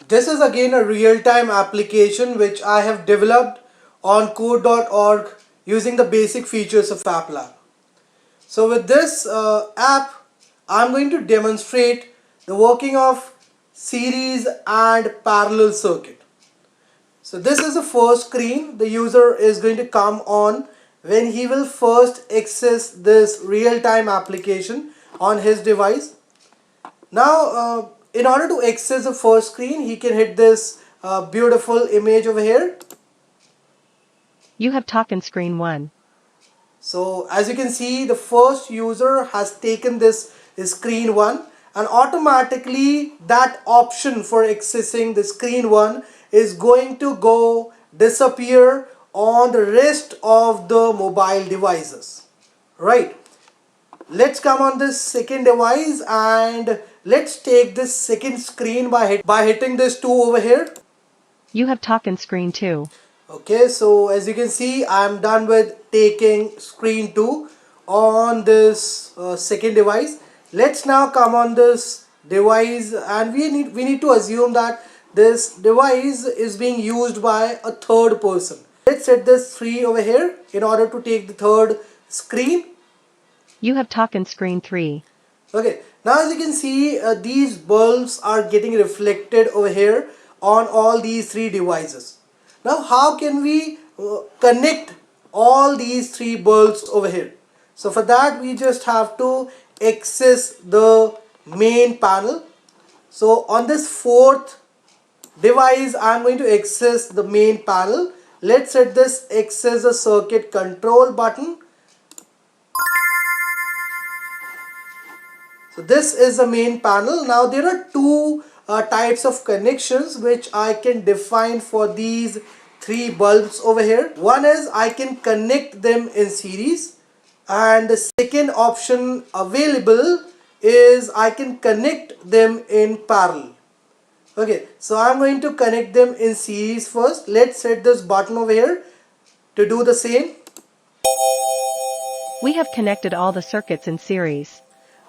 This is again a real-time application which I have developed on code.org using the basic features of Applab. So with this app, I'm going to demonstrate the working of series and parallel circuit. So this is the first screen the user is going to come on when he will first access this real-time application on his device. Now, in order to access the first screen, he can hit this beautiful image over here. You have taken screen 1. So as you can see, the first user has taken this screen 1, and automatically that option for accessing the screen 1 is going to go disappear on the rest of the mobile devices. Right. Let's come on this second device and let's take this second screen by hitting this 2 over here. You have taken screen 2. Okay, so as you can see, I'm done with taking screen 2 on this second device. Let's now come on this device, and we need to assume that this device is being used by a third person. Let's set this 3 over here in order to take the third screen. You have taken screen 3. Okay, now as you can see, these bulbs are getting reflected over here on all these 3 devices. Now how can we connect all these 3 bulbs over here? So for that we just have to access the main panel. So on this fourth device I'm going to access the main panel. Let's set this access the circuit control button. So this is the main panel. Now there are two types of connections which I can define for these 3 bulbs over here. One is I can connect them in series, and the second option available is I can connect them in parallel. Okay, so I'm going to connect them in series first. Let's set this button over here to do the same. We have connected all the circuits in series.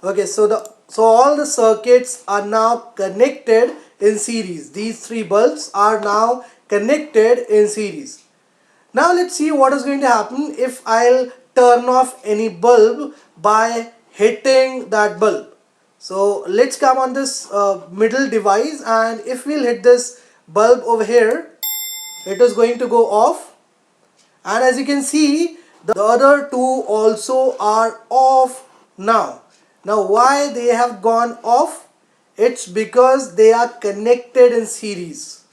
Okay, so all the circuits are now connected in series. These 3 bulbs are now connected in series. Now let's see what is going to happen if I'll turn off any bulb by hitting that bulb. So let's come on this middle device, and if we'll hit this bulb over here, it is going to go off. And as you can see, the other 2 also are off now. Now why they have gone off? It's because they are connected in series.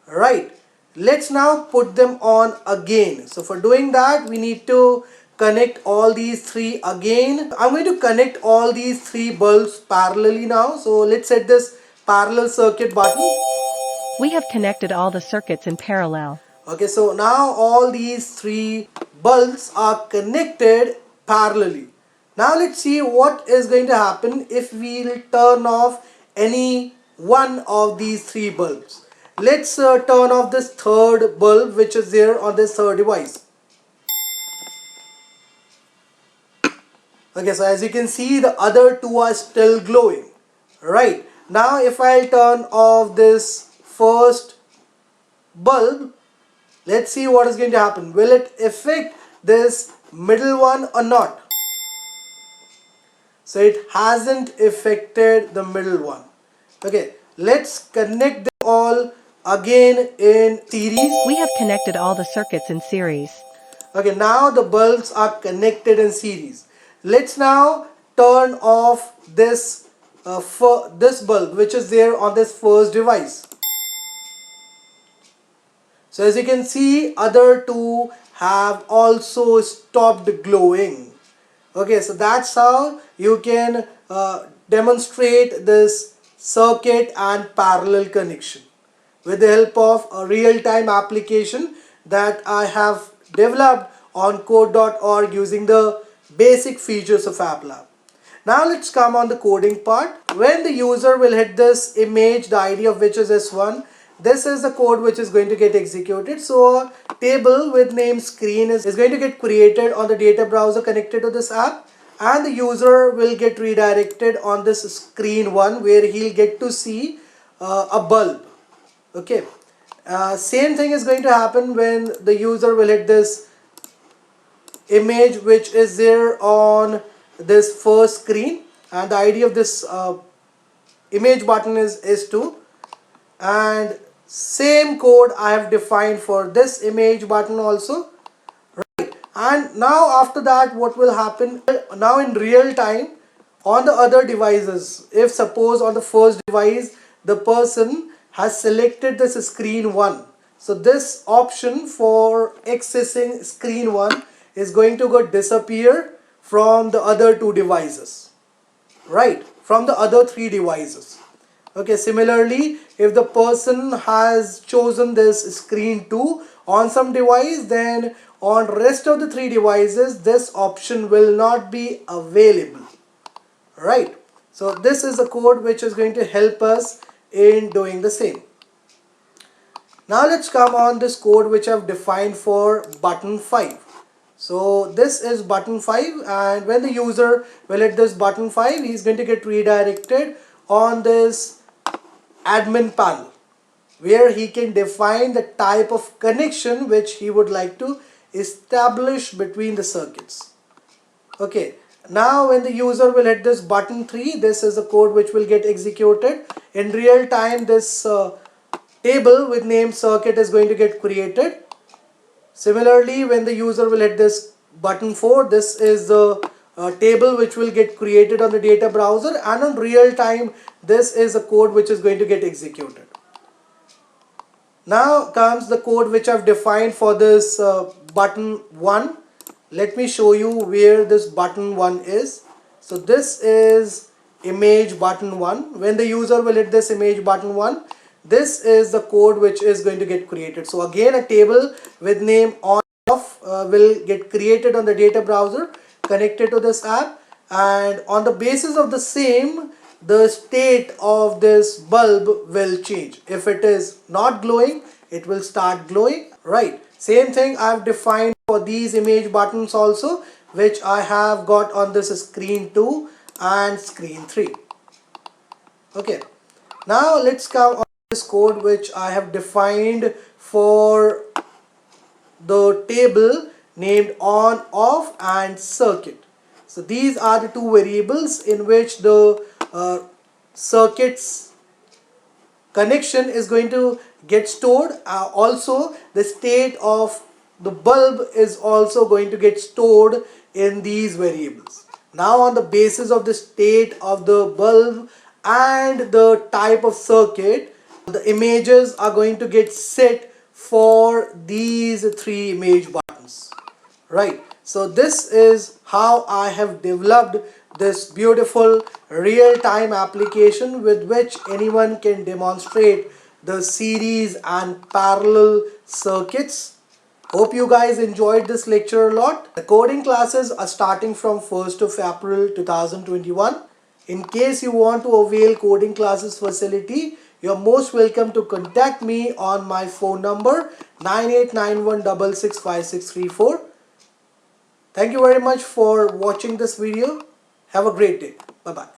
Right. Let's now put them on again. So for doing that, we need to connect all these 3 again. I'm going to connect all these 3 bulbs parallelly now. So let's set this parallel circuit button. We have connected all the circuits in parallel. Okay, so now all these 3 bulbs are connected parallelly. Now let's see what is going to happen if we'll turn off any one of these 3 bulbs. Let's turn off this third bulb which is there on this third device. Okay, so as you can see, the other 2 are still glowing. Right. Now if I'll turn off this first bulb, let's see what is going to happen. Will it affect this middle one or not? So it hasn't affected the middle one. Okay, let's connect them all again in series. We have connected all the circuits in series. Okay, now the bulbs are connected in series. Let's now turn off this bulb which is there on this first device. So as you can see, other 2 have also stopped glowing. Okay, so that's how you can demonstrate this circuit and parallel connection with the help of a real-time application that I have developed on code.org using the basic features of Applab. Now let's come on the coding part. When the user will hit this image, the ID of which is S1, this is the code which is going to get executed. So a table with name screen is going to get created on the data browser connected to this app, and the user will get redirected on this screen 1 where he'll get to see a bulb. Okay, same thing is going to happen when the user will hit this image which is there on this first screen, and the ID of this image button is 2, and same code I have defined for this image button also. And now after that, what will happen now in real time on the other devices, if suppose on the first device the person has selected this screen 1, so this option for accessing screen 1 is going to go disappear from the other two devices, right, from the other three devices. Okay, similarly, if the person has chosen this screen 2 on some device, then on rest of the three devices this option will not be available, right? So this is a code which is going to help us in doing the same. Now let's come on this code which I've defined for button 5. So this is button 5, and when the user will hit this button 5, he's going to get redirected on this admin panel, where he can define the type of connection which he would like to establish between the circuits. Okay, now when the user will hit this button 3, this is a code which will get executed. In real time, this table with name circuit is going to get created. Similarly, when the user will hit this button 4, this is the table which will get created on the data browser, and on real time this is a code which is going to get executed. Now comes the code which I've defined for this button 1. Let me show you where this button 1 is. So this is image button 1. When the user will hit this image button 1, this is the code which is going to get created. So again, a table with name on off will get created on the data browser connected to this app, and on the basis of the same, the state of this bulb will change. If it is not glowing, it will start glowing, right? Same thing I've defined for these image buttons also, which I have got on this screen 2 and screen 3. Okay, now let's come on this code which I have defined for the table named on, off and circuit. So these are the two variables in which the circuits connection is going to get stored. Also the state of the bulb is also going to get stored in these variables. Now on the basis of the state of the bulb and the type of circuit, the images are going to get set for these three image buttons, right? So this is how I have developed this beautiful real-time application with which anyone can demonstrate the series and parallel circuits. Hope you guys enjoyed this lecture a lot. The coding classes are starting from 1st of April 2021. In case you want to avail coding classes facility, you're most welcome to contact me on my phone number 9891665634. Thank you very much for watching this video. Have a great day. Bye bye.